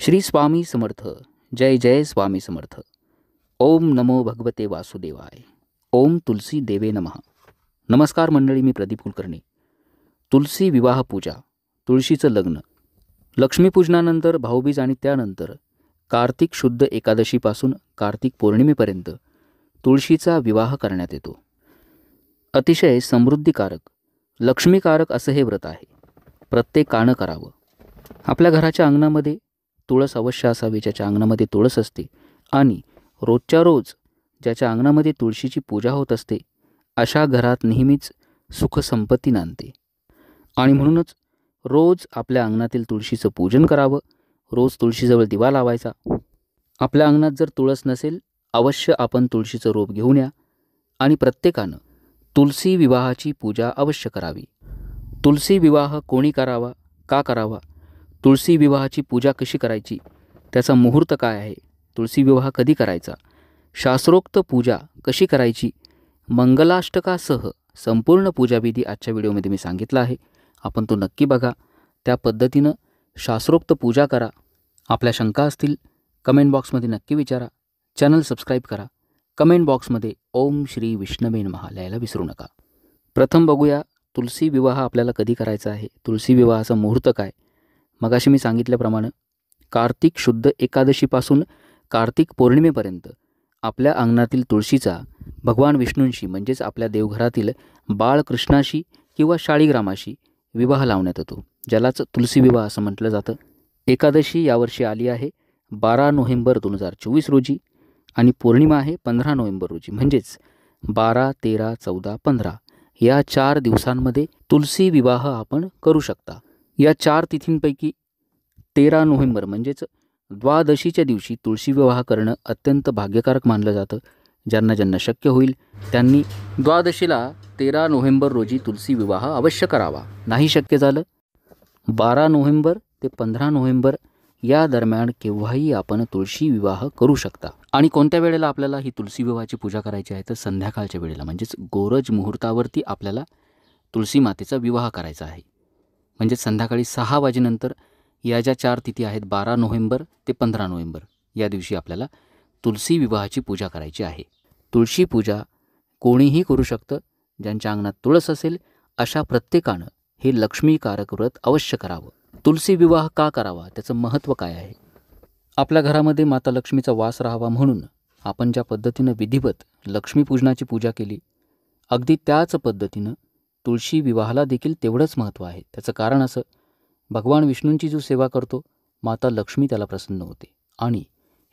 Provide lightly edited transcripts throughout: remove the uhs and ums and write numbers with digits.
श्री स्वामी समर्थ. जय जय स्वामी समर्थ. ओम नमो भगवते वासुदेवाय. ओम तुलसी देवे नमः. नमस्कार मंडळी, मी प्रदीप कुलकर्णी. तुलसी विवाह पूजा, तुळशीचं लग्न. लक्ष्मीपूजनानंतर भाऊबीज आणि त्यानंतर कार्तिक शुद्ध एकादशीपासून कार्तिक पौर्णिमेपर्यंत तुळशीचा विवाह करण्यात येतो. अतिशय समृद्धिकारक, लक्ष्मीकारक असं हे व्रत आहे. प्रत्येकानं करावं. आपल्या घराच्या अंगणामध्ये तुळस अवश्य असावी. ज्याच्या अंगणामध्ये तुळस असते आणि रोजच्या रोज ज्याच्या अंगणामध्ये तुळशीची पूजा होत असते, अशा घरात नेहमीच सुखसंपत्ती नांदते. आणि म्हणूनच रोज आपल्या अंगणातील तुळशीचं पूजन करावं. रोज तुळशीजवळ दिवा लावायचा. आपल्या अंगणात जर तुळस नसेल, अवश्य आपण तुळशीचं रोप घेऊन या आणि प्रत्येकानं तुलसी विवाहाची पूजा अवश्य करावी. तुलसी विवाह कोणी करावा, का करावा, तुळशी विवाहाची पूजा कशी करायची, त्याचा मुहूर्त काय आहे, तुळशी विवाह कधी करायचा, शास्त्रोक्त पूजा कशी करायची, मंगलाष्टकासह संपूर्ण पूजाविधी आजच्या व्हिडिओमध्ये मी सांगितला आहे. आपण तो नक्की बघा. त्या पद्धतीनं शास्त्रोक्त पूजा करा. आपल्या शंका असतील कमेंट बॉक्समध्ये नक्की विचारा. चॅनल सबस्क्राईब करा. कमेंट बॉक्समध्ये ओम श्री विष्णवे नमः लिहायला विसरू नका. प्रथम बघूया तुलसी विवाह आपल्याला कधी करायचा आहे, तुलसी विवाहाचा मुहूर्त काय. मगाशी मी सांगितल्याप्रमाणे कार्तिक शुद्ध एकादशीपासून कार्तिक पौर्णिमेपर्यंत आपल्या अंगणातील तुळशीचा भगवान विष्णूंशी म्हणजेच आपल्या देवघरातील बाळकृष्णाशी किंवा शाळीग्रामाशी विवाह लावण्यात येतो, ज्यालाच तुलसी विवाह असं म्हटलं जातं. एकादशी यावर्षी आली आहे 12 नोव्हेंबर 2024 रोजी आणि पौर्णिमा आहे 15 नोव्हेंबर रोजी. म्हणजेच 12, 13, 14, 15 या 4 दिवसांमध्ये तुलसी विवाह आपण करू शकता. या 4 तिथींपैकी 13 नोव्हेंबर म्हणजेच द्वादशीच्या दिवशी तुळशी विवाह करणं अत्यंत भाग्यकारक मानलं जातं. ज्यांना ज्यांना शक्य होईल त्यांनी द्वादशीला 13 नोव्हेंबर रोजी तुलसी विवाह अवश्य करावा. नाही शक्य झालं 12 नोव्हेंबर ते 15 नोव्हेंबर या दरम्यान केव्हाही आपण तुळशी विवाह करू शकता. आणि कोणत्या वेळेला आपल्याला ही तुळशी विवाहाची पूजा करायची आहे तर संध्याकाळच्या वेळेला म्हणजेच गोरज मुहूर्तावरती आपल्याला तुळशी मातेचा विवाह करायचा आहे. म्हणजे संध्याकाळी 6 वाजेनंतर या ज्या 4 तिथी आहेत 12 नोव्हेंबर ते 15 नोव्हेंबर या दिवशी आपल्याला तुलसी विवाहाची पूजा करायची आहे. तुळशी पूजा कोणीही करू शकतं. ज्यांच्या अंगणात तुळस असेल अशा प्रत्येकानं हे लक्ष्मीकारक व्रत अवश्य करावं. तुलसी विवाह का करावा, त्याचं महत्त्व काय आहे. आपल्या घरामध्ये माता लक्ष्मीचा वास राहावा म्हणून आपण ज्या पद्धतीनं विधिवत लक्ष्मीपूजनाची पूजा केली, अगदी त्याच पद्धतीनं तुळशी विवाहाला देखील तेवढंच महत्त्व आहे. त्याचं कारण असं, भगवान विष्णूंची जो सेवा करतो माता लक्ष्मी त्याला प्रसन्न होते आणि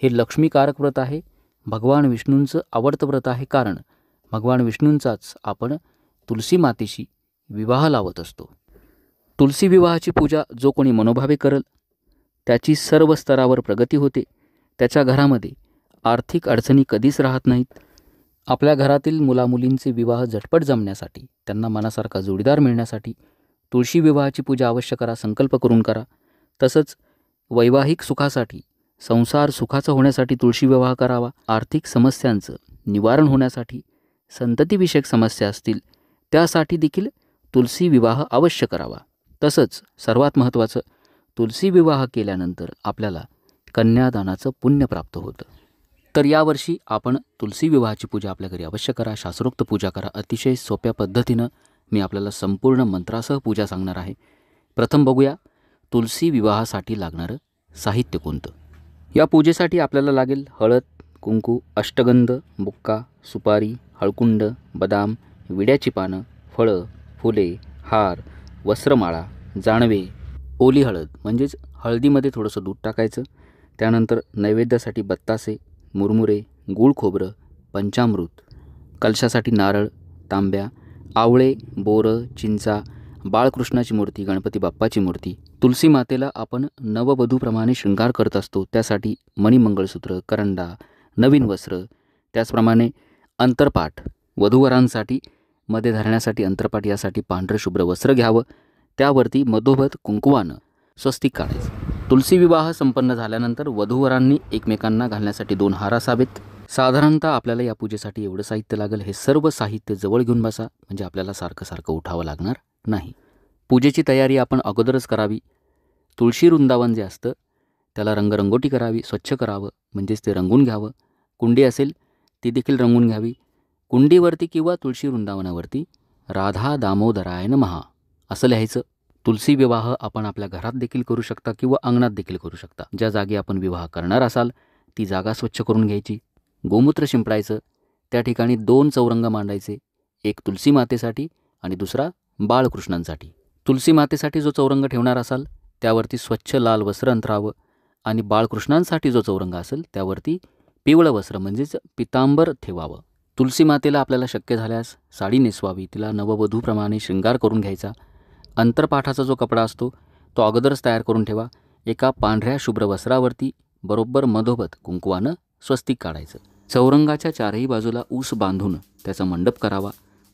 हे लक्ष्मीकारक व्रत आहे. भगवान विष्णूंचं आवडतं व्रत आहे, कारण भगवान विष्णूंचाच आपण तुलसी मातेशी विवाह लावत असतो. तुलसी विवाहाची पूजा जो कोणी मनोभावे करल त्याची सर्व स्तरावर प्रगती होते. त्याच्या घरामध्ये आर्थिक अडचणी कधीच राहत नाहीत. आपल्या घरातील मुलामुलींचे विवाह झटपट जमण्यासाठी, त्यांना मनासारखा जोडीदार मिळण्यासाठी तुळशी विवाहाची पूजा अवश्य करा. संकल्प करून करा. तसंच वैवाहिक सुखासाठी, संसार सुखाचा होण्यासाठी तुळशी विवाह करावा. आर्थिक समस्यांचं निवारण होण्यासाठी, संततीविषयक समस्या असतील त्यासाठी देखील तुलसी विवाह अवश्य करावा. तसंच सर्वात महत्त्वाचं, तुलसी विवाह केल्यानंतर आपल्याला कन्यादानाचं पुण्य प्राप्त होतं. तर यावर्षी आपण तुलसी विवाहाची पूजा आपल्या घरी अवश्य करा. शास्त्रोक्त पूजा करा. अतिशय सोप्या पद्धतीनं मी आपल्याला संपूर्ण मंत्रासह पूजा सांगणार आहे. प्रथम बघूया तुलसी विवाहासाठी लागणारं साहित्य कोणतं. या पूजेसाठी आपल्याला लागेल हळद, कुंकू, अष्टगंध, बुक्का, सुपारी, हळकुंड, बदाम, विड्याची पानं, फळं, फुले, हार, वस्त्रमाळा, जानवे, ओली हळद म्हणजेच हळदीमध्ये थोडंसं दूध टाकायचं. त्यानंतर नैवेद्यासाठी बत्तासे, मुरमुरे, गूळ खोबरं, पंचामृत, कलशासाठी नारळ, तांब्या, आवळे, बोरं, चिंचा, बाळकृष्णाची मूर्ती, गणपती बाप्पाची मूर्ती. तुलसी मातेला आपण नववधूप्रमाणे शृंगार करत असतो, त्यासाठी मणिमंगळसूत्र, करंडा, नवीन वस्त्र, त्याचप्रमाणे अंतरपाठ, वधूवरांसाठी मध्ये धरण्यासाठी अंतरपाठ, यासाठी पांढरं शुभ्र वस्त्र घ्यावं. त्यावरती मधोमध कुंकुवानं स्वस्तिक काढायचं. तुलसी विवाह संपन्न झाल्यानंतर वधूवरांनी एकमेकांना घालण्यासाठी 2 हार असावेत. साधारणतः आपल्याला या पूजेसाठी एवढं साहित्य लागेल. हे सर्व साहित्य जवळ घेऊन बसा, म्हणजे आपल्याला सारखं सारखं उठावं लागणार नाही. पूजेची तयारी आपण अगोदरच करावी. तुळशी वृंदावन जे असतं त्याला रंगरंगोटी करावी, स्वच्छ करावं, म्हणजेच ते रंगून घ्यावं. कुंडी असेल ती देखील रंगून घ्यावी. कुंडीवरती किंवा तुळशी वृंदावनावरती राधा दामोदराय नमः असं लिहायचं. तुलसी विवाह आपण आपल्या घरात देखील करू शकता किंवा अंगणात देखील करू शकता. ज्या जागी आपण विवाह करणार असाल ती जागा स्वच्छ करून घ्यायची. गोमूत्र शिंपडायचं. त्या ठिकाणी 2 चौरंग मांडायचे, एक तुलसी मातेसाठी आणि दुसरा बाळकृष्णांसाठी. तुलसी मातेसाठी जो चौरंग ठेवणार असाल त्यावरती स्वच्छ लाल वस्त्र अंथरावं आणि बाळकृष्णांसाठी जो चौरंग असेल त्यावरती पिवळं वस्त्र म्हणजेच पितांबर ठेवावं. तुलसी मातेला आपल्याला शक्य झाल्यास साडी नेसवावी, तिला नववधूप्रमाणे शृंगार करून घ्यायचा. अंतरपाठाचा जो कपडा असतो तो अगोदरच तयार करून ठेवा. एका पांढऱ्या शुभ्र वस्त्रावरती बरोबर मधोमध कुंकवानं स्वस्तिक काढायचं. चौरंगाच्या चारही बाजूला ऊस बांधून त्याचा मंडप करावा.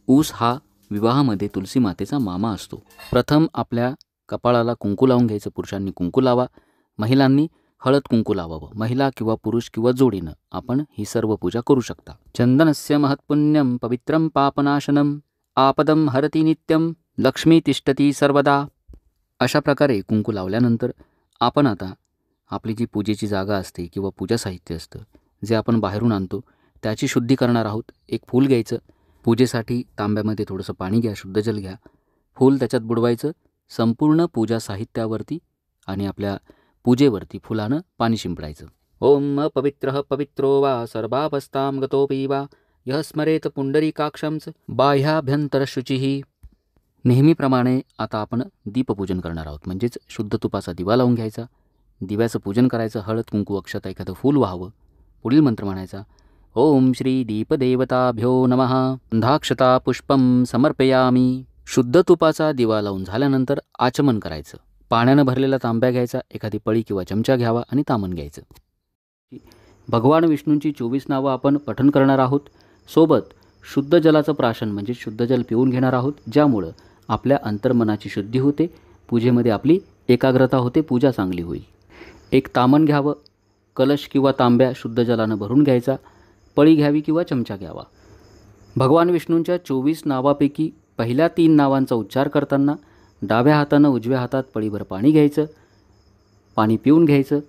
ऊस हा विवाहामध्ये तुलसी मातेचा मामा असतो. प्रथम आपल्या कपाळाला कुंकू लावून घ्यायचं. पुरुषांनी कुंकू लावा, महिलांनी हळद कुंकू लावावं. महिला किंवा पुरुष किंवा जोडीनं आपण ही सर्व पूजा करू शकता. चंदनस्य महत्पुण्यम पवित्रम पापनाशनम आपदम हरती नित्यम लक्ष्मी तिष्ठती सर्वदा. अशा प्रकारे कुंकू लावल्यानंतर आपण आता आपली जी पूजेची जागा असते किंवा पूजा साहित्य असतं जे आपण बाहेरून आणतो त्याची शुद्धी करणार आहोत. एक फूल घ्यायचं. पूजेसाठी तांब्यामध्ये थोडंसं पाणी घ्या, शुद्ध जल घ्या, फूल त्याच्यात बुडवायचं. संपूर्ण पूजा साहित्यावरती आणि आपल्या पूजेवरती फुलानं पाणी शिंपडायचं. ओम पवित्रः पवित्रो वा सर्वावस्थां गतोपि वा यः स्मरेत पुंडरीकाक्षं बाह्याभ्यंतरशुचिः. नेहमीप्रमाणे आता आपण दीपपूजन करणार आहोत. म्हणजेच शुद्ध तुपाचा दिवा लावून घ्यायचा. दिव्याचं पूजन करायचं. हळद कुंकू अक्षता एखादं फूल व्हावं. पुढील मंत्र म्हणायचा. ओम श्री दीपदेवताभ्यो नमः गंधाक्षता पुष्पम समर्पयामी. शुद्ध तुपाचा दिवा लावून झाल्यानंतर आचमन करायचं. पाण्यानं भरलेला तांब्या घ्यायचा, एखादी पळी किंवा चमचा घ्यावा आणि तामन घ्यायचं. भगवान विष्णूंची 24 नावं आपण पठण करणार आहोत. सोबत शुद्ध जलाचं प्राशन म्हणजे शुद्ध जल पिऊन घेणार आहोत, ज्यामुळं आपल्या अंतर्मनाची शुद्धी होते, पूजेमध्ये आपली एकाग्रता होते, पूजा चांगली होईल. एक तामन घ्यावं. कलश किंवा तांब्या शुद्ध जलानं भरून घ्यायचा. पळी घ्यावी किंवा चमचा घ्यावा. भगवान विष्णूंच्या 24 नावापैकी पहिल्या 3 नावांचा उच्चार करताना डाव्या हातानं उजव्या हातात पळीभर पाणी घ्यायचं, पाणी पिऊन घ्यायचं.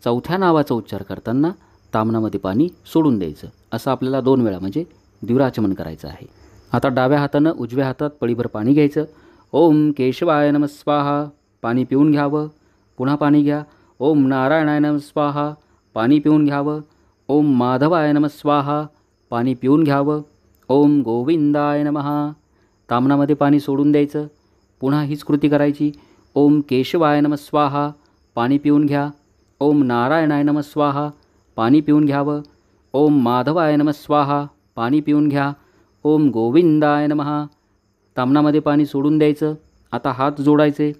चौथ्या नावाचा उच्चार करताना तामनामध्ये पाणी सोडून द्यायचं. असं आपल्याला 2 वेळा म्हणजे द्विराचमन करायचं आहे. आता डाव्या हातानं उजव्या हातात पळीभर पाणी घ्यायचं. ओम केशवाय नमः स्वाहा. पाणी पिऊन घ्यावं. पुन्हा पाणी घ्या. ओम नारायणाय नमः स्वाहा. पाणी पिऊन घ्यावं. ओम माधवाय नमः स्वाहा. पाणी पिऊन घ्यावं. ओम गोविंदाय नमः. तामनामध्ये पाणी सोडून द्यायचं. पुन्हा हीच कृती करायची. ओम केशवाय नमः स्वाहा. पाणी पिऊन घ्या. ओम नारायणाय नमः स्वाहा. पाणी पिऊन घ्यावं. ओम माधवाय नमः स्वाहा. पाणी पिऊन घ्या. ओम गोविंदाय नमः. तामनामध्ये पाणी सोडून द्यायचं. आता हात जोडायचे.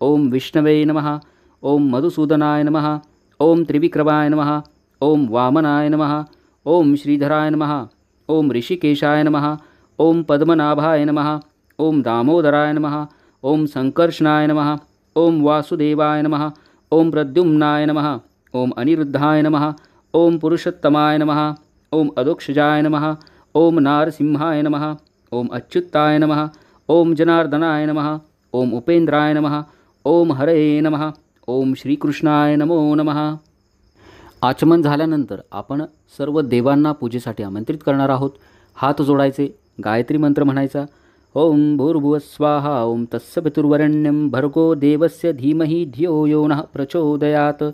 ओम विष्णवे नमः. ओम मधुसूदनाय नमः. ओम त्रिविक्रमाय नमः. ओम वामनाय नमः. ओम श्रीधराय नमः. ओम ऋषिकेशाय नमः. ओम पद्मनाभाय नमः. ओम दामोदराय नमः. ओम संकर्षणाय नमः. ओम वासुदेवाय नमः. ओम प्रद्युम्नाय नमः. ओम अनिरुद्धाय नमः. ओम पुरुषोत्तमाय नमः. ओम अदोक्षजाय नमः. ओम नारसिंहाय नमः. ओम अच्युताय नमः. ओम जनार्दनाय नमः. ओम उपेंद्राय नमः. ओम हरे नमः. ओम श्रीकृष्णाय नमो नमः. आचमन झाल्यानंतर आपण सर्व देवांना पूजेसाठी आमंत्रित करणार आहोत. हात जोडायचे. गायत्री मंत्र म्हणायचा. ओम भूर्भुवः स्वाहा. ओम तत्सवितुर्वरेण्यं भर्गो देवस्य धीमहि धियो यो नः प्रचोदयात्.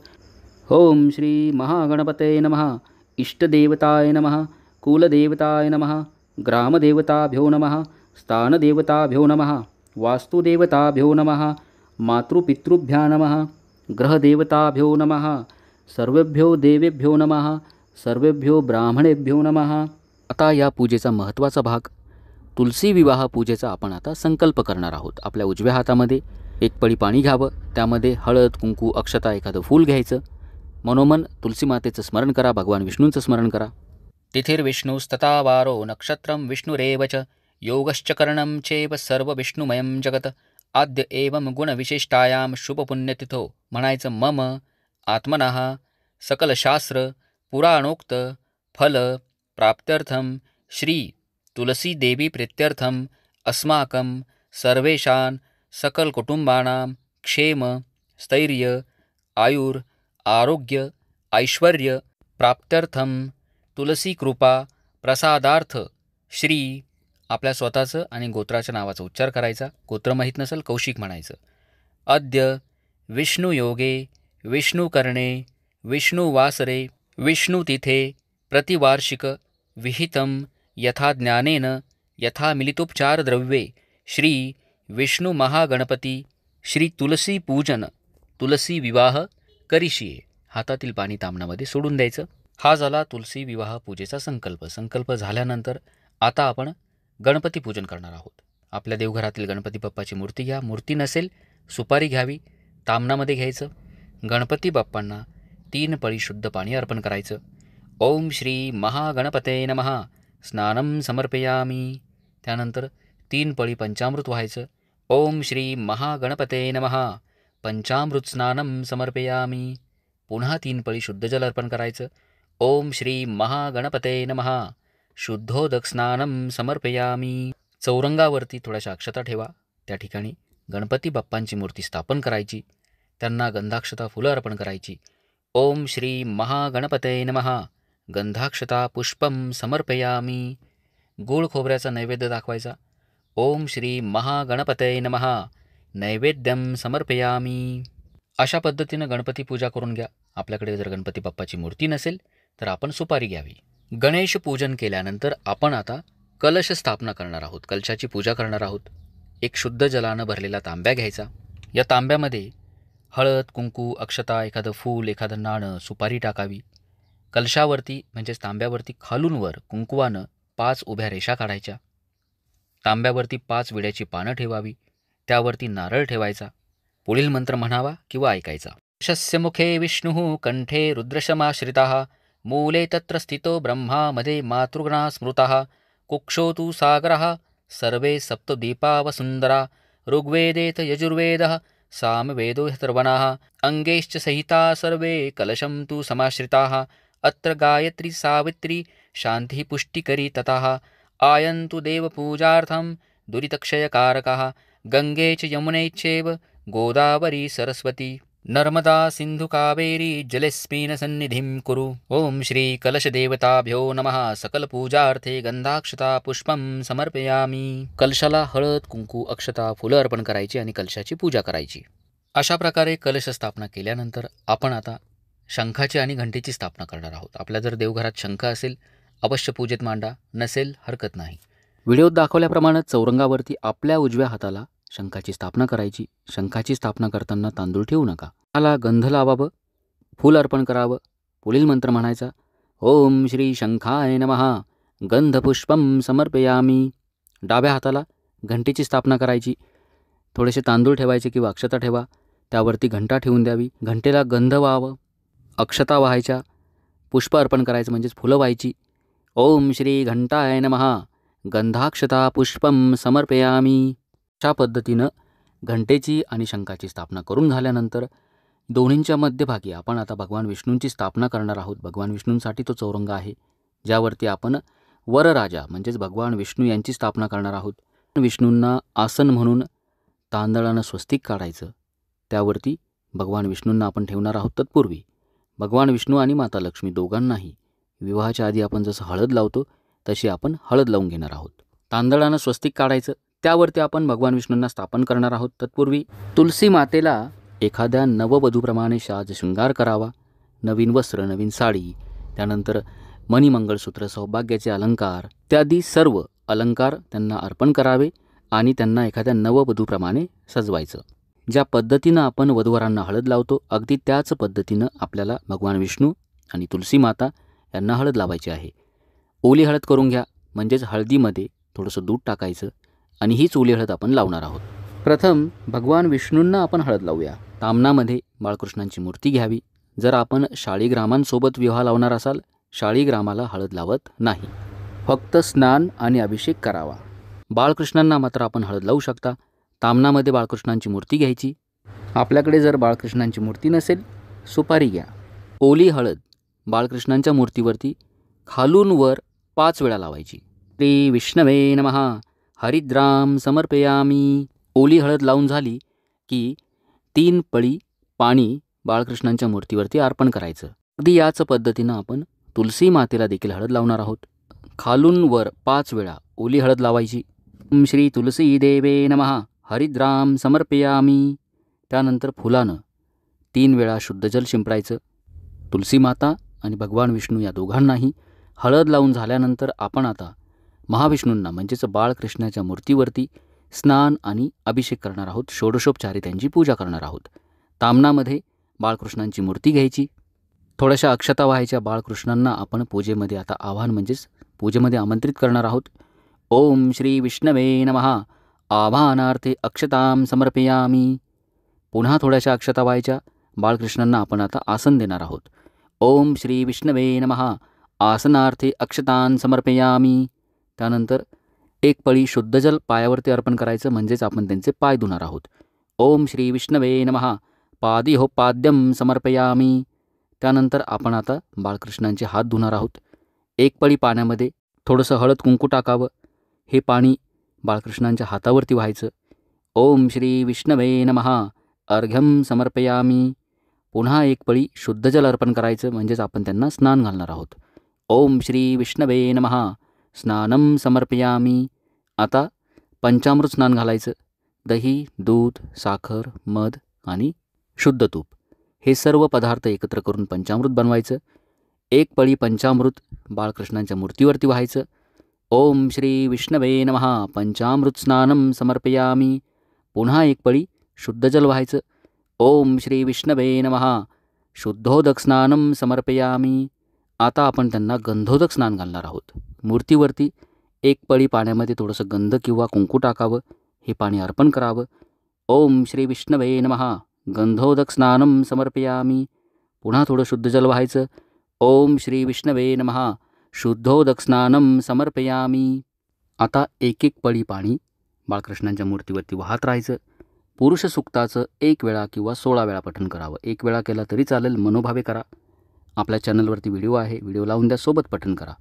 ओम श्री महागणपतये नमः. इष्टदेवताय नमः. कुलदेवताय नमः. ग्रामदेवताभ्यो नमः. स्थानदेवताभ्यो नमः. वास्तुदेवताभ्यो नमः. मातृपितृभ्यो नमः. ग्रहदेवताभ्यो नमः. सर्वेभ्यो देवेभ्यो नमः. सर्वेभ्यो ब्राह्मणेभ्यो नमः. आता या पूजेचा महत्त्वाचा भाग तुलसी विवाह पूजेचा आपण आता संकल्प करणार आहोत. आपल्या उजव्या हातामध्ये एक पळी पाणी घ्यावं. त्यामध्ये हळद कुंकू अक्षता एखादं फूल घ्यायचं. मनोमन तुलसी मातेचं स्मरण करा. भगवान विष्णूंचं स्मरण करा. तिथिर्विष्णुस्तथा वारो नक्षत्रं विष्णुरेव च योगश्च करणं चैव सर्व विष्णुमयं जगत आद्य एवं गुणविशिष्टायां शुभपुण्यतिथो. म्हणायचं मम आत्मनः सकलशास्त्र पुराणोक्त फल प्राप्त्यर्थं श्री तुलसी देवी प्रीत्यर्थं अस्माकं सर्वेषां सकलकुटुंबानां क्षेम स्थैर्य आयुर आरोग्य ऐश्वर्य प्राप्त्यर्थम तुलसी कृपा प्रसादार्थ श्री आपल्या स्वतःचं आणि गोत्राच्या नावाचा उच्चार करायचा. गोत्र माहीत नसेल कौशिक म्हणायचं. अद्य विष्णुयोगे विष्णुकर्णे विष्णुवासरे विष्णुतिथे प्रतिवार्षिक विहितं यथा ज्ञानेन यथा मिलितोपचार द्रव्ये श्री विष्णु महागणपती श्री तुलसी पूजन तुलसी विवाह करिशिये. हातातील पाणी तामणामध्ये सोडून द्यायचं. हा झाला तुलसी विवाह पूजेचा संकल्प. संकल्प झाल्यानंतर आता आपण गणपती पूजन करणार आहोत. आपल्या देवघरातील गणपती बाप्पाची मूर्ती घ्या. मूर्ती नसेल सुपारी घ्यावी, तामणामध्ये घ्यायचं. गणपती बाप्पांना 3 पळी शुद्ध पाणी अर्पण करायचं. ओम श्री महागणपते नमः स्नानं समर्पयामी. त्यानंतर 3 पळी पंचामृत व्हायचं. ओम श्री महागणपते नमः पंचामृत स्नानं समर्पयामी. पुन्हा 3 पळी शुद्ध जल अर्पण करायचं. ओम श्री महागणपते नमः शुद्धोदक स्नानं समर्पयामी. चौरंगावरती थोड्याशा अक्षता ठेवा. त्या ठिकाणी गणपती बाप्पांची मूर्ती स्थापन करायची. त्यांना गंधाक्षता फुलं अर्पण करायची. ओम श्री महागणपते नमः गंधाक्षता पुष्पम समर्पयामी. गूळ खोबऱ्याचा नैवेद्य दाखवायचा. ओम श्री महागणपते नमः नैवेद्यम समर्पयामी. अशा पद्धतीनं गणपती पूजा करून घ्या. आपल्याकडे जर गणपती बाप्पाची मूर्ती नसेल तर आपण सुपारी घ्यावी. गणेश पूजन केल्यानंतर आपण आता कलश स्थापना करणार आहोत. कलशाची पूजा करणार आहोत. एक शुद्ध जलानं भरलेला तांब्या घ्यायचा. या तांब्यामध्ये हळद कुंकू अक्षता एखादं फूल एखादं नाणं सुपारी टाकावी. कलशावरती म्हणजेच तांब्यावरती खालून वर कुंकुवानं 5 उभ्या रेषा काढायच्या. तांब्यावरती 5 विड्याची पानं ठेवावी. त्यावरती नारळ ठेवायचा. पुढील मंत्र म्हणावा किंवा ऐकायचा. शस्य मुखे विष्णुः कंठे रुद्रशमाश्रिताः मूले तत्र स्थितो ब्रह्मा मध्ये मातृगणा स्मृताः कुक्षो तु सागरः सर्वे सप्तद्वीपा वसुंधरा ऋग्वेदेत यजुर्वेदः सामवेदो ह्यथर्वणः अंगेश्च सहिता सर्वे कलशं तु समाश्रिताः अत्र गायत्री सावित्री शान्तिः पुष्टिकरी ततः आयन्तु देवपूजार्थं दुरितक्षयकारकः गंगे च यमुने चैव गोदावरी सरस्वती नर्मदा सिंधु कावेरी जलेस्मिन् सन्निधिं कुरु. ओम श्री कलशदेवताभ्यो नमः सकलपूजार्थे गंधाक्षता पुष्पं समर्पयामी. कलशाला हळद कुंकू अक्षता फुलं अर्पण करायची आणि कलशाची पूजा करायची. अशा प्रकारे कलश स्थापना केल्यानंतर आपण आता शंखाची आणि घंटेची स्थापना करणार आहोत. आपल्या जर देवघरात शंख असेल अवश्य पूजेत मांडा, नसेल हरकत नाही. व्हिडिओत दाखवल्याप्रमाणे चौरंगावरती आपल्या उजव्या हाताला शंखाची स्थापना करायची. शंखाची स्थापना करताना तांदूळ ठेवू नका. त्याला गंध लावावं, फूल अर्पण करावं. पुढील मंत्र म्हणायचा. ओम श्री शंखाय नमः गंधपुष्पम समर्पयामी. डाव्या हाताला घंटेची स्थापना करायची. थोडेसे तांदूळ ठेवायचे किंवा अक्षता ठेवा. त्यावरती घंटा ठेवून द्यावी. घंटेला गंध व्हावं, अक्षता व्हायच्या, पुष्प अर्पण करायचं म्हणजेच फुलं व्हायची. ओम श्री घंटाय नमः गंधाक्षता पुष्पम समर्पयामी. अशा पद्धतीनं घंटेची आणि शंखाची स्थापना करून झाल्यानंतर दोन्हींच्या मध्यभागी आपण आता भगवान विष्णूंची स्थापना करणार आहोत. भगवान विष्णूंसाठी तो चौरंग आहे ज्यावरती आपण वरराजा म्हणजेच भगवान विष्णू यांची स्थापना करणार आहोत. विष्णूंना आसन म्हणून तांदळानं स्वस्तिक काढायचं. त्यावरती भगवान विष्णूंना आपण ठेवणार आहोत. तत्पूर्वी भगवान विष्णू आणि माता लक्ष्मी दोघांनाही विवाहाच्या आधी आपण जसं हळद लावतो तशी आपण हळद लावून घेणार आहोत. तांदळानं स्वस्तिक काढायचं. त्यावरती आपण भगवान विष्णूंना स्थापन करणार आहोत. तत्पूर्वी तुलसी मातेला एखाद्या नववधूप्रमाणे साज शृंगार करावा. नवीन वस्त्र, नवीन साडी, त्यानंतर मणिमंगळसूत्र, सौभाग्याचे अलंकार इत्यादी सर्व अलंकार त्यांना अर्पण करावे आणि त्यांना एखाद्या नववधूप्रमाणे सजवायचं. ज्या पद्धतीनं आपण वधूवरांना हळद लावतो अगदी त्याच पद्धतीनं आपल्याला भगवान विष्णू आणि तुलसी माता यांना हळद लावायची आहे. ओली हळद करून घ्या. म्हणजेच हळदीमध्ये थोडंसं दूध टाकायचं आणि हीच ओली हळद आपण लावणार आहोत. प्रथम भगवान विष्णूंना आपण हळद लावूया. तामणामध्ये बाळकृष्णांची मूर्ती घ्यावी. जर आपण शाळीग्रामांसोबत विवाह लावणार असाल शाळीग्रामाला हळद लावत नाही. फक्त स्नान आणि अभिषेक करावा. बाळकृष्णांना मात्र आपण हळद लावू शकता. तामणामध्ये बाळकृष्णांची मूर्ती घ्यायची. आपल्याकडे जर बाळकृष्णांची मूर्ती नसेल सुपारी घ्या. ओली हळद बाळकृष्णांच्या मूर्तीवरती खालून वर 5 वेळा लावायची. श्री विष्णवे नमः हरिद्राम समर्पयामी. ओली हळद लावून झाली की 3 पळी पाणी बाळकृष्णांच्या मूर्तीवरती अर्पण करायचं. अगदी याच पद्धतीनं आपण तुलसी मातेला देखील हळद लावणार आहोत. खालून वर 5 वेळा ओली हळद लावायची. ओम श्री तुलसी देवे नमः हरिद्राम समर्पयामी. त्यानंतर फुलानं 3 वेळा शुद्ध जल शिंपडायचं. तुलसी माता आणि भगवान विष्णू या दोघांनाही हळद लावून झाल्यानंतर आपण आता महाविष्णूंना म्हणजेच बाळकृष्णाच्या मूर्तीवरती स्नान आणि अभिषेक करणार आहोत. षोडशोपचारे त्यांची पूजा करणार आहोत. तामनामध्ये बाळकृष्णांची मूर्ती घ्यायची. थोड्याशा अक्षता व्हायच्या. बाळकृष्णांना आपण पूजेमध्ये आता आवाहन म्हणजेच पूजेमध्ये आमंत्रित करणार आहोत. ओम श्री विष्णवे नमः आवाहनार्थे अक्षतां समर्पयामी. पुन्हा थोड्याशा अक्षता व्हायच्या. बाळकृष्णांना आपण आता आसन देणार आहोत. ओम श्री विष्णवे नमः आसनार्थे अक्षतां समर्पयामी. त्यानंतर एक पळी शुद्ध जल पायावरती अर्पण करायचं म्हणजेच आपण त्यांचे पाय धुणार आहोत. ओम श्री विष्णवे नमः पाद्यं समर्पयामी. त्यानंतर आपण आता बाळकृष्णांचे हात धुणार आहोत. एक पळी पाण्यामध्ये थोडंसं हळद कुंकू टाकावं. हे पाणी बाळकृष्णांच्या हातावरती व्हायचं. ओम श्री विष्णवे नमः अर्घ्यं समर्पयामी. पुन्हा एक पळी शुद्ध जल अर्पण करायचं म्हणजेच आपण त्यांना स्नान घालणार आहोत. ओम श्री विष्णवे नमः स्नानं समर्पयामी. आता पंचामृत स्नान घालायचं. दही, दूध, साखर, मध आणि शुद्ध तूप हे सर्व पदार्थ एकत्र करून पंचामृत बनवायचं. एक पळी पंचामृत बाळकृष्णांच्या मूर्तीवरती व्हायचं. ओम श्री विष्णवे नमः पंचामृत स्नानं समर्पयामी. पुन्हा एक पळी शुद्ध जल व्हायचं. ओम श्री विष्णवे नमः शुद्धोदक स्नानं समर्पयामी. आता आपण त्यांना गंधोदक स्नान घालणार आहोत. मूर्तीवरती एक पळी पाण्यामध्ये थोडंसं गंध किंवा कुंकू टाकावं. हे पाणी अर्पण करावं. ओम श्री विष्णवे नमः गंधोदक स्नानं समर्पयामी. पुन्हा थोडं शुद्ध जल व्हायचं. ओम श्री विष्णवे नमः शुद्धोदक स्नानं समर्पयामी. आता एक एक पळी पाणी बाळकृष्णांच्या मूर्तीवरती वाहत राहायचं. पुरुष सुक्ताचं 1 वेळा किंवा 16 वेळा पठण करावं. 1 वेळा केला तरी चालेल, मनोभावे करा. आपल्या चॅनलवरती व्हिडिओ आहे, व्हिडिओ लावून द्या, सोबत पठण करा.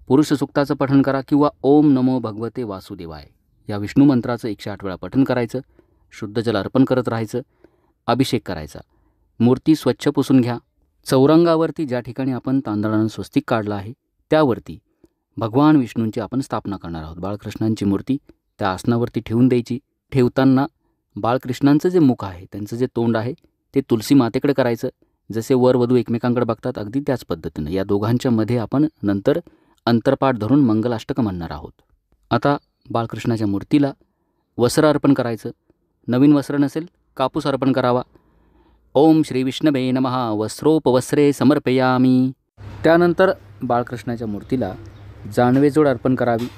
पुरुष सुक्ताचं पठण करा किंवा ओम नमो भगवते वासुदेवाय या विष्णू मंत्राचं 108 वेळा पठण करायचं. शुद्ध जल अर्पण करत राहायचं. अभिषेक करायचा. मूर्ती स्वच्छ पुसून घ्या. चौरंगावरती ज्या ठिकाणी आपण तांदळानं स्वस्तिक काढलं आहे त्यावरती भगवान विष्णूंची आपण स्थापना करणार आहोत. बाळकृष्णांची मूर्ती त्या आसनावरती ठेवून द्यायची. ठेवताना बाळकृष्णांचं जे मुख आहे, त्यांचं जे तोंड आहे ते तुलसी मातेकडे करायचं. जसे वर वधू एकमेकांकडे बघतात अगदी त्याच पद्धतीनं या दोघांच्या मध्ये आपण नंतर अंतरपाठ धरून मंगलाष्टक म्हणणार आहोत. आता बाळकृष्णाच्या मूर्तीला वस्त्र अर्पण करायचं. नवीन वस्त्र नसेल कापूस अर्पण करावा. ओम श्री विष्णवे नमः वस्त्रोपवस्त्रे समर्पयामी. त्यानंतर बाळकृष्णाच्या मूर्तीला जानवेजोड अर्पण करावी.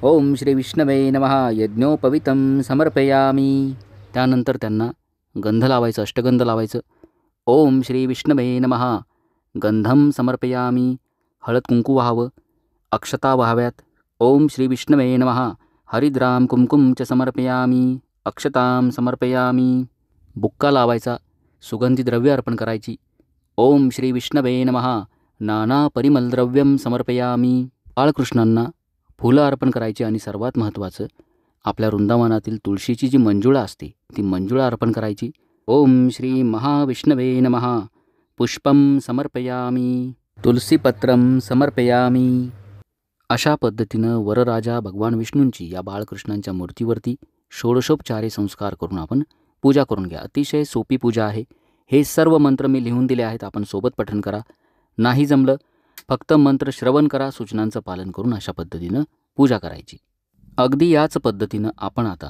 ओम श्री विष्णवे नमः यज्ञोपवितं समर्पयामी. त्यानंतर त्यांना गंध लावायचं, अष्टगंध लावायचं. ओम श्री विष्णवे नमः गंधम समर्पयामी. हळद कुंकू व्हावं. अक्षता व्हाव्यात. ओम श्री विष्णवे नमः हरिद्राम कुंकुम च समर्पयामी. अक्षतां समर्पयामी. बुक्का लावायचा. सुगंधी द्रव्य अर्पण करायची. ओम श्री विष्णवे नमः नाना परिमलद्रव्यं समर्पयामी. बाळकृष्णांना फुलं अर्पण करायची आणि सर्वात महत्त्वाचं आपल्या वृंदावनातील तुळशीची जी मंजुळा असते ती मंजुळा अर्पण करायची. ओम श्री महाविष्णवे नमः पुष्पं समर्पयामी. तुलसीपत्रं समर्पयामी. अशा पद्धतीनं वरराजा भगवान विष्णूंची या बाळकृष्णांच्या मूर्तीवरती षोडशोपचारे संस्कार करून आपण पूजा करून घ्या. अतिशय सोपी पूजा आहे. हे सर्व मंत्र मी लिहून दिले आहेत, आपण सोबत पठण करा. नाही जमलं फक्त मंत्र श्रवण करा. सूचनांचं पालन करून अशा पद्धतीनं पूजा करायची. अगदी याच पद्धतीनं आपण आता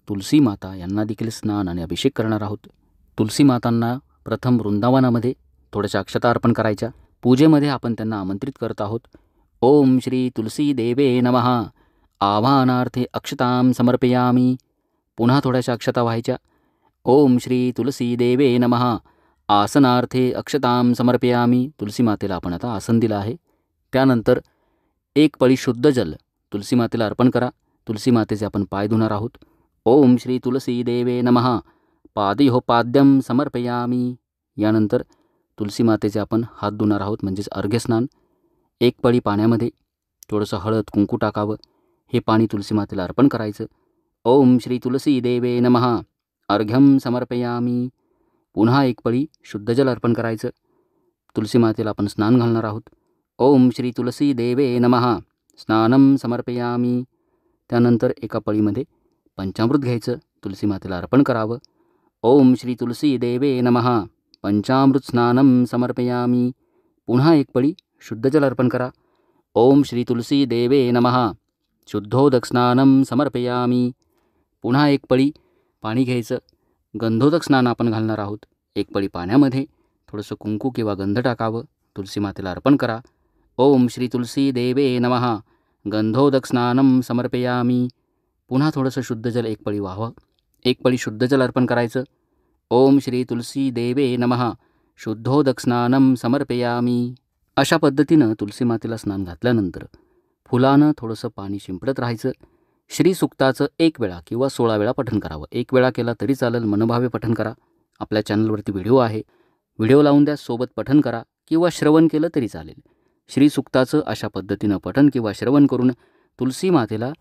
तुलसी माता यांना देखील स्नान आणि अभिषेक करणार आहोत. तुलसी मातांना प्रथम वृंदावनामध्ये थोड्याशा अक्षता अर्पण करायच्या. पूजेमध्ये आपण त्यांना आमंत्रित करत आहोत. ओम श्री तुलसी देवे नमः आवाहनार्थे अक्षतां समर्पयामी. पुन्हा थोड्याशा अक्षता व्हायच्या. ओम श्री तुलसी देवे नमः आसनार्थे अक्षतां समर्पयामी. तुलसी मातेला आपण आता आसन दिलं आहे. त्यानंतर एक पळी शुद्ध जल तुलसी मातेला अर्पण करा. तुलसी मातेचे आपण पाय धुणार आहोत. ओम श्री तुलसी देवे नमः पाद्यं समर्पयामी. यानंतर तुलसी मातेचे आपण हात धुणार आहोत म्हणजेच अर्घ्यस्नान. एक पळी पाण्यामध्ये थोडंसं हळद कुंकू टाकावं. हे पाणी तुलसी मातेला अर्पण करायचं. ओम श्री तुलसी देवे नमः अर्घ्यं समर्पयामी. पुन्हा एक पळी शुद्ध जल अर्पण करायचं. तुलसी मातेला आपण स्नान घालणार आहोत. ओम श्री तुलसी देवे नमः स्नानम समर्पयामी. त्यानंतर एका पळीमध्ये पंचामृत घ्यायचं, तुलसी मातेला अर्पण करावं. ओम श्री तुलसी देवे नमः पंचामृत स्नानम समर्पयामी. पुन्हा एक पळी शुद्ध जल अर्पण करा. ओम श्री तुलसी देवे नमः शुद्धोदक स्नानम समर्पयामी. पुन्हा एक पळी पाणी घ्यायचं, गंधोदक स्नान आपण घालणार आहोत. एक पळी पाण्यामध्ये थोडंसं कुंकू किंवा गंध टाकावं, तुलसी मातेला अर्पण करा. ओम श्री तुलसी देवे नमः गंधोदक स्नानम समर्पयामी. पुन्हा थोडंसं शुद्ध जल एक पळी व्हावं, एक पळी शुद्ध जल अर्पण करायचं. ओम श्री तुलसी देवे नमः शुद्धोदक स्नानम समर्पयामी. अशा पद्धतीनं तुलसी मातेला स्नान घातल्यानंतर फुलानं थोडंसं पाणी शिंपडत राहायचं. श्रीसुक्ताचं 1 वेळा किंवा 16 वेळा पठण करावं. 1 वेळा केला तरी चालेल, मनोभावे पठण करा. आपल्या चॅनलवरती व्हिडिओ आहे, व्हिडिओ लावून द्या, सोबत पठण करा किंवा श्रवण केलं तरी चालेल. श्रीसुक्ताचं अशा पद्धतीनं पठण किंवा श्रवण करून तुलसी मातेला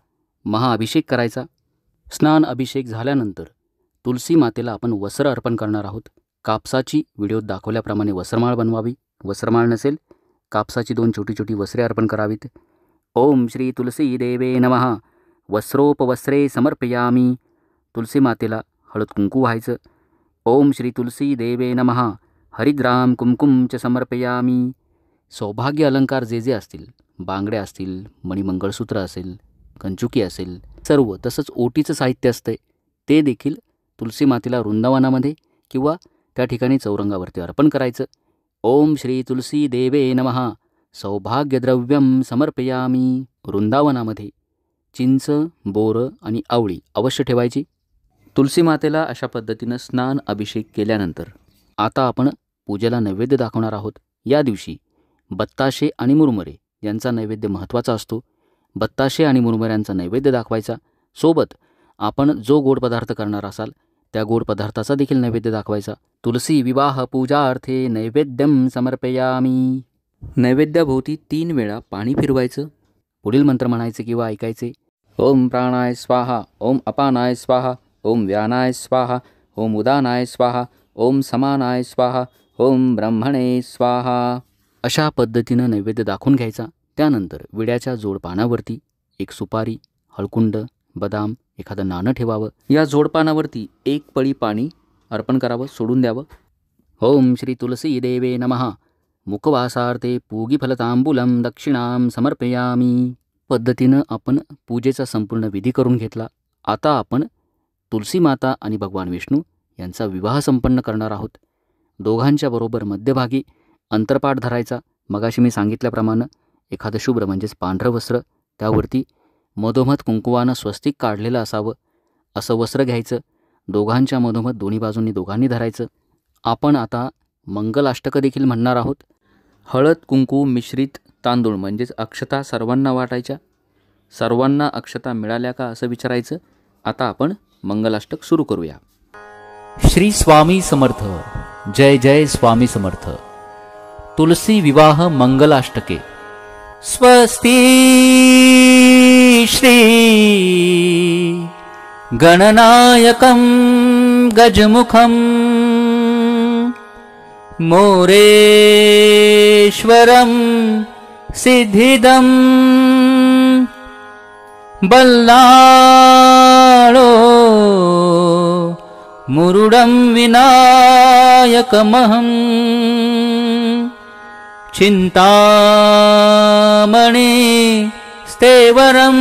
महाअभिषेक करायचा. स्नान अभिषेक झाल्यानंतर तुलसी मातेला आपण वस्त्र अर्पण करणार आहोत. कापसाची व्हिडिओत दाखवल्याप्रमाणे वस्त्रमाळ बनवावी. वस्त्रमाळ नसेल, कापसाची 2 छोटी छोटी वस्त्रे अर्पण करावीत. ओम श्री तुलसी देवे नमः वस्त्रोपवस्त्रे समर्पयामी. तुलसी मातेला हळद कुंकू व्हायचं. ओम श्री तुलसी देवे नमः हरिद्राम कुमकुम च समर्पयामी. सौभाग्य अलंकार जे जे असतील, बांगड्या असतील, मणिमंगळसूत्र असेल, कंचुकी असेल, सर्व तसंच ओटीचं साहित्य असतं ते देखील तुलसी मातेला वृंदावनामध्ये किंवा त्या ठिकाणी चौरंगावरती अर्पण करायचं. ओम श्री तुलसी देवे नमः सौभाग्यद्रव्यम समर्पयामी. वृंदावनामध्ये चिंच, बोरं आणि आवळी अवश्य ठेवायची. तुलसी मातेला अशा पद्धतीनं स्नान अभिषेक केल्यानंतर आता आपण पूजेला नैवेद्य दाखवणार आहोत. या दिवशी बत्ताशे आणि मुरमुरे यांचा नैवेद्य महत्त्वाचा असतो. बत्ताशे आणि मुरमुऱ्यांचा नैवेद्य दाखवायचा. सोबत आपण जो गोड पदार्थ करणार असाल त्या गोड पदार्थाचा देखील नैवेद्य दाखवायचा. तुलसी विवाह पूजार्थे नैवेद्यम समर्पयामी. नैवेद्याभोवती 3 वेळा पाणी फिरवायचं. पुढील मंत्र म्हणायचे किंवा ऐकायचे. ओम प्राणाय स्वाहा, ओम अपानाय स्वाहा, ओम व्यानाय स्वाहा, ओम उदानाय स्वाहा, ओम समानाय स्वाहा, ओम ब्रह्मणे स्वाहा. अशा पद्धतीनं नैवेद्य दाखवून घ्यायचा. त्यानंतर विड्याच्या जोडपानावरती एक सुपारी, हळकुंड, बदाम, एखादं नाणं ठेवावं. या जोडपानावरती 1 पळी पाणी अर्पण करावं, सोडून द्यावं. ओम श्री तुलसी देवे नमः मुखवासार्थे पूगीफलतांबूलम दक्षिणाम समर्पयामी. पद्धतीनं आपण पूजेचा संपूर्ण विधी करून घेतला. आता आपण तुलसी माता आणि भगवान विष्णू यांचा विवाह संपन्न करणार आहोत. दोघांच्या बरोबर मध्यभागी अंतरपाठ धरायचा. मगाशी मी सांगितल्याप्रमाणे एखादं शुभ्र म्हणजेच पांढरं वस्त्र, त्यावरती मधोमध कुंकुवानं स्वस्तिक काढलेलं असावं असं वस्त्र घ्यायचं. दोघांच्या मधोमध दोन्ही बाजूंनी दोघांनी धरायचं. आपण आता मंगलाष्टक देखील म्हणणार आहोत. हळद कुंकू मिश्रित तांदूळ म्हणजेच अक्षता सर्वांना वाटायच्या. सर्वांना अक्षता मिळाल्या का असं विचारायचं. आता आपण मंगलाष्टक सुरू करूया. श्री स्वामी समर्थ. जय जय स्वामी समर्थ. तुलसी विवाह मंगलाष्टके. स्वस्ती श्री गणनायकं गजमुखं मोरेश्वरं सिद्धिदं बल्लाळो मुरुडं विनायकमहं चिंतामणि स्तेवरं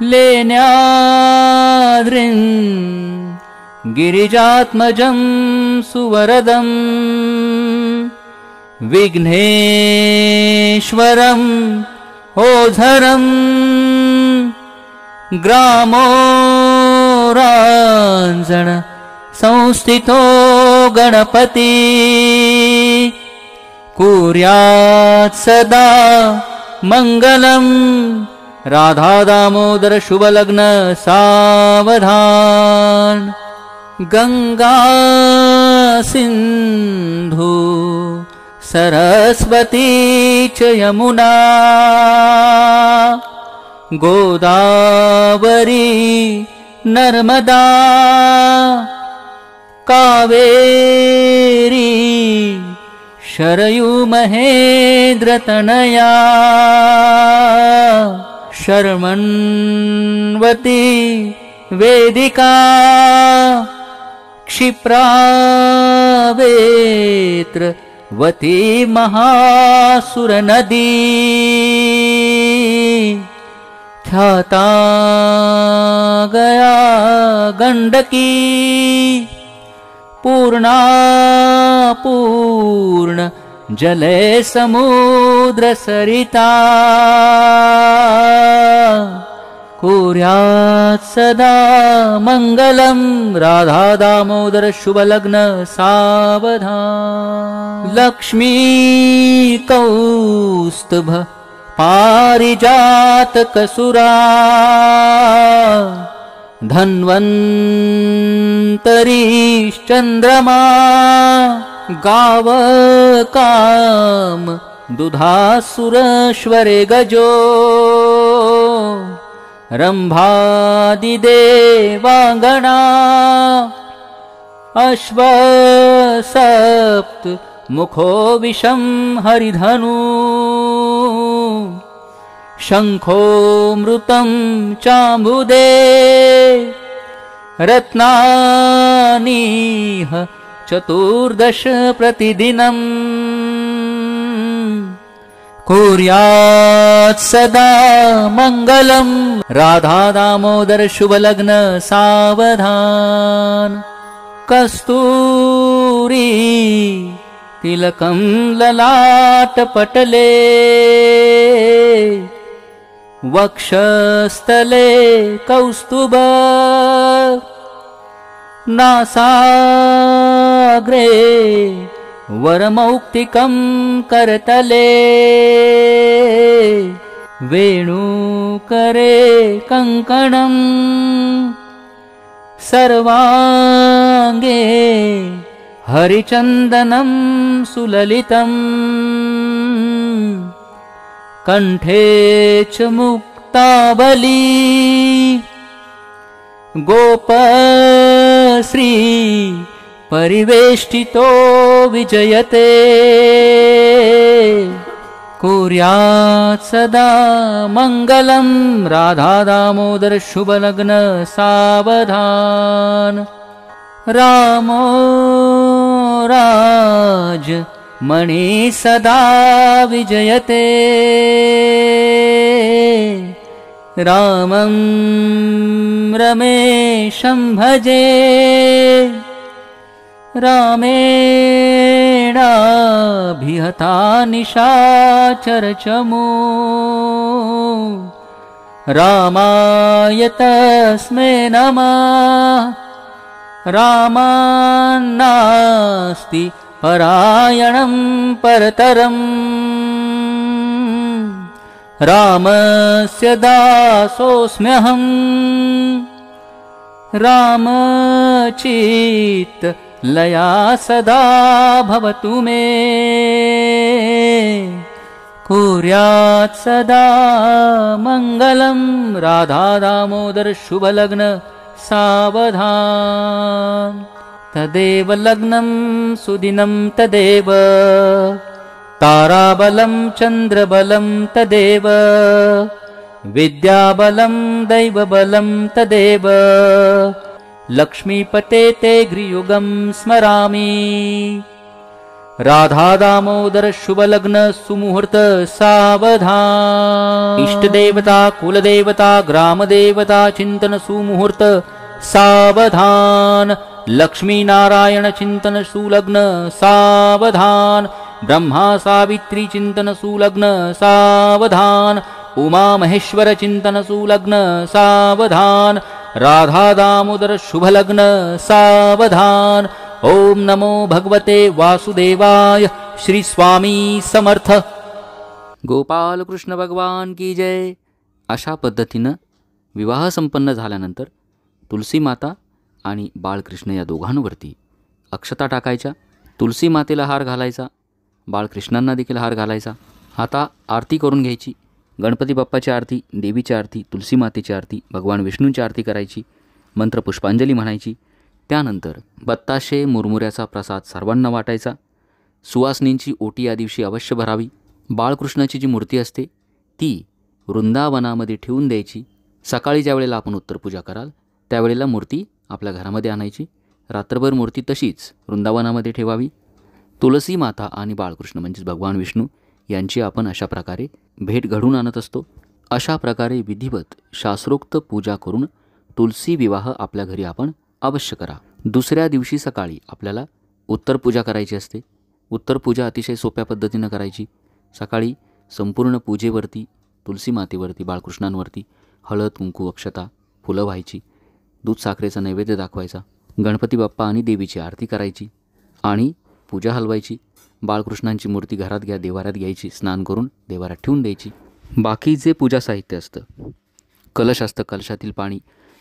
लेण्याद्रिं गिरिजात्मजं सुवरदं विघ्नेश्वरं ओझरं ग्रामोरांजन संस्थितो गणपति कुर्यात् सदा मंगलम. राधा दामोदर शुभलग्न सावधान. गंगा सिंधु सरस्वती च यमुना गोदावरी नर्मदा कावेरी शरयू महेन्द्रतनया शर्मन्वती वेदिका क्षिप्रावेत्रवती महासुरनदी ख्याता गया गंडकी पूर्णा पूर्ण जले समुद्र सरिता कुर्यात् सदा मंगलम राधा दामोदर शुभ लग्न सावधान लक्ष्मी कौस्तुभ पारिजात कसुरा धन्वन्तरीश्चन्द्रमा गावकाम दुधासुरेश्वरे गजो रंभादिदेवांगना अश्वसप्त मुखो विषम हरिधनु शंखो मृतं चाम्बुदे रत्नानीह चतुर्दश प्रतिदिनम् कुर्यात् सदा मंगलम राधा दामोदर शुभ लग्न सावधान कस्तूरी तिलकं ललाट पटले वक्षस्थले कौस्तुभ नासाग्रे वरमौक्तिकं करतले वेणुकरे कंकणं सर्वांगे हरिचन्दनं सुललितं कंठे च मुक्तावली गोपश्री परिवेष्टितो विजयते कुर्यात् सदा मंगलम राधा दामोदर शुभ लग्न सावधान रामो राज मणि सदा विजयते रामं रमेशं भजे रामेणाभिहता निशाचरचमो रामाय तस्मै नमः रामान्नास्ति परायणं परतरम् रामस्य दासोऽस्म्यहम् रामचित्त लया सदा भवतु मे कुर्यात् सदा मंगलम राधा दामोदर शुभ लग्न सावधान तदेव लग्नं सुदिनं तदेव ताराबलं चन्द्रबलं तदेव विद्याबलं दैवबलं तदेव लक्ष्मीपते ते गृयुगं स्मरामि राधा दामोदर शुभ लग्न सुमुहूर्त सावधान इष्ट देवता कुल देवता ग्राम देवता चिंतन सुमुहूर्त सावधान लक्ष्मी नारायण चिंतन सुलग्न सावधान ब्रह्मा सावित्री चिंतन सुलग्न सावधान उमा महेश्वर चिंतन सुलग्न सावधान राधा दामोदर शुभ लग्न सावधान ओम नमो भगवते वासुदेवाय श्री स्वामी समर्थ गोपाल कृष्ण भगवान की जय। अशा पद्धतीनं विवाह संपन्न झाल्यानंतर तुलसी माता आणि बाळकृष्ण या दोघांवरती अक्षता टाकायच्या, तुलसी मातेला हार घालायचा, बाळकृष्णांना देखील हार घालायचा। आता आरती करून घ्यायची, गणपती बाप्पाची आरती, देवीची आरती, तुलसी मातेची आरती, भगवान विष्णूंची आरती करायची, मंत्र पुष्पांजली म्हणायची। त्यानंतर बत्ताशे मुरमुऱ्याचा प्रसाद सर्वांना वाटायचा. सुवासिनींची ओटी या दिवशी अवश्य भरावी. बाळकृष्णाची जी मूर्ती असते ती वृंदावनामध्ये ठेवून द्यायची. सकाळी ज्या वेळेला आपण उत्तरपूजा कराल त्यावेळेला मूर्ती आपल्या घरामध्ये आणायची. रात्रभर मूर्ती तशीच वृंदावनामध्ये ठेवावी. तुलसी माता आणि बाळकृष्ण म्हणजेच भगवान विष्णू यांची आपण अशा प्रकारे भेट घडवून आणत असतो. अशा प्रकारे विधिवत शास्त्रोक्त पूजा करून तुलसी विवाह आपल्या घरी आपण अवश्य करा. दुसऱ्या दिवशी सकाळी आपल्याला उत्तरपूजा करायची असते. उत्तरपूजा अतिशय सोप्या पद्धतीनं करायची. सकाळी संपूर्ण पूजेवरती तुलसी मातेवरती बाळकृष्णांवरती हळद कुंकू अक्षता फुलं व्हायची. दूध साखरेचा नैवेद्य दाखवायचा. गणपती बाप्पा आणि देवीची आरती करायची आणि पूजा हलवायची. बाळकृष्णांची मूर्ती घरात देवाऱ्यात घ्यायची. स्नान करून देवाऱ्यात ठेवून द्यायची. बाकी जे पूजा साहित्य असतं, कलश असतं, कलशातील पाणी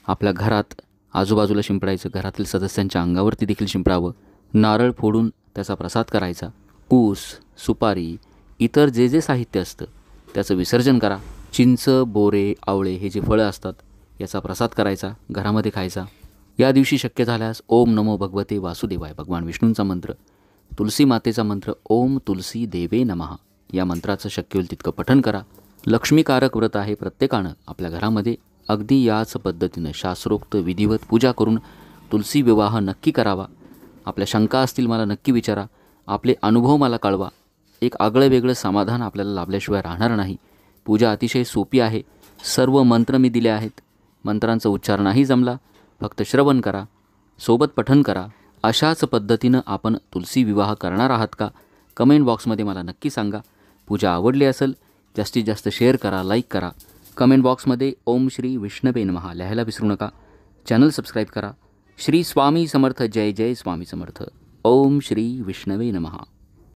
आपल्या घरात आजूबाजूला शिंपडायचं. घरातील सदस्यांच्या अंगावरती देखील शिंपडावं. नारळ फोडून त्याचा प्रसाद करायचा. ऊस, सुपारी, इतर जे जे साहित्य असतं त्याचं विसर्जन करा. चिंच, बोरे, आवळे हे जे फळं असतात याचा प्रसाद करायचा, घरामध्ये खायचा. या दिवशी शक्य झाल्यास ओम नमो भगवते वासुदेवाय भगवान विष्णूंचा मंत्र, तुलसी मातेचा मंत्र ओम तुलसी देवे नमः या मंत्राचं शक्य होईल तितकं पठण करा. लक्ष्मीकारक व्रत आहे. प्रत्येकानं आपल्या घरामध्ये अगदी याच पद्धतीनं शास्त्रोक्त विधिवत पूजा करून तुलसी विवाह नक्की करावा. आपल्या शंका असतील मला नक्की विचारा. आपले अनुभव मला कळवा. एक आगळं वेगळं समाधान आपल्याला लाभल्याशिवाय राहणार नाही. पूजा अतिशय सोपी आहे. सर्व मंत्र मी दिले आहेत. मंत्रांचा उच्चार नाही जमला, फक्त श्रवण करा, सोबत पठण करा. अशाच पद्धतीनं आपण तुलसी विवाह करणार आहात का? कमेंट बॉक्समध्ये मला नक्की सांगा. पूजा आवडली असेल जास्तीत जास्त शेअर करा, लाईक करा. कमेंट बॉक्समध्ये ओम श्री विष्णवे नमः लिहायला विसरू नका. चॅनल सबस्क्राईब करा. श्री स्वामी समर्थ. जय जय स्वामी समर्थ. ओम श्री विष्णवे नमः.